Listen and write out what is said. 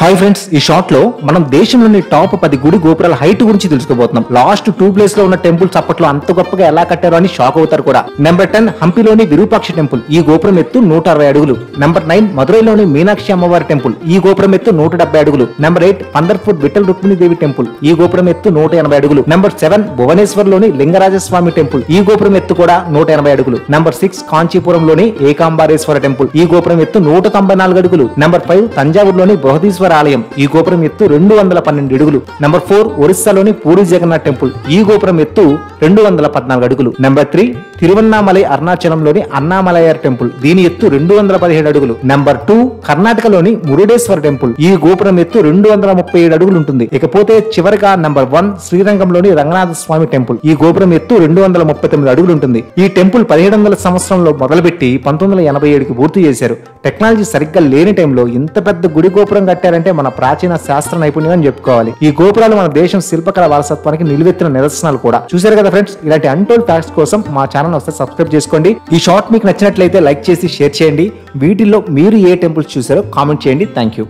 Hi friends, ఈ short లో మనం దేశంలోని టాప్ 10 గుడి గోపురాల హైట్ గురించి తెలుసుకోబోతున్నాం. లాస్ట్ 2 ప్లేస్ లో ఉన్న టెంపుల్స్ అప్పట్లో అంత గొప్పగా ఎలా కట్టారో అని షాక్ అవుతారు కూడా. నెంబర్ 10 హంపిలోని విరూపాక్ష టెంపుల్. ఈ గోపురం ఎత్తు 160 అడుగులు. నెంబర్ 9 మదురైలోని మీనాక్షి అమ్మవారి టెంపుల్. ఈ గోపురం ఎత్తు 170 అడుగులు. Number 8 Pandharpur Vitthal Rukmini Devi temple. ఈ గోపురం ఎత్తు 180 అడుగులు. నెంబర్ 7 భువనేశ్వర్లోని లింగరాజస్వామి టెంపుల్. ఈ గోపురం ఎత్తు కూడా 180 అడుగులు. నెంబర్ 6 కాంచీపురంలోని ఏకాంబారేశ్వర టెంపుల్. ఈ గోపురం ఎత్తు 194 అడుగులు. నెంబర్ 5 తంజావూరులోని బృహదీశ్వర ఆలయం. ఈ గోపురం ఎత్తు 212 అడుగులు. నెంబర్ 4 ఒరిస్సాలోని పూరి జగన్నాథ్ టెంపుల్. ఈ గోపురం ఎత్తు 214 అడుగులు. నెంబర్ 3 తిరువన్నామలై అరుణాచలంలోని అన్నామలయార్ టెంపుల్. దీని ఎత్తు 217 అడుగులు. నెంబర్ 2 కర్ణాటకలోని మురుడేశ్వర టెంపుల్. ఈ గోపురం ఎత్తు 237 అడుగులు ఉంటుంది. ఇకపోతే చివరిగా నెంబర్ 1 శ్రీరంగంలోని రంగనాథ స్వామి టెంపుల్. ఈ గోపురం ఎత్తు 239 అడుగులు ఉంటుంది. ఈ టెంపుల్ 1700 సంవత్సరంలో మొదలుపెట్టి 1987కి పూర్తి చేశారు. టెక్నాలజీ సరిగ్గా లేని టైంలో ఇంత పెద్ద గుడి గోపురం కట్టారంటే మన ప్రాచీన శాస్త్ర నైపుణ్యం అని చెప్పుకోవాలి. ఈ గోపురాలు మన దేశం శిల్పకళ వారసత్వానికి నిలువెత్తిన నిదర్శనాలు కూడా. చూశారు కదా ఫ్రెండ్స్, ఇలాంటి అన్టోల్డ్ ఫ్యాక్ట్స్ కోసం మా ఛానల్ వస్తే సబ్స్క్రైబ్ చేసుకోండి. ఈ షార్ట్ మీకు నచ్చినట్లయితే లైక్ చేసి షేర్ చేయండి. వీటిల్లో మీరు ఏ టెంపుల్స్ చూసారో కామెంట్ చేయండి. Thank you.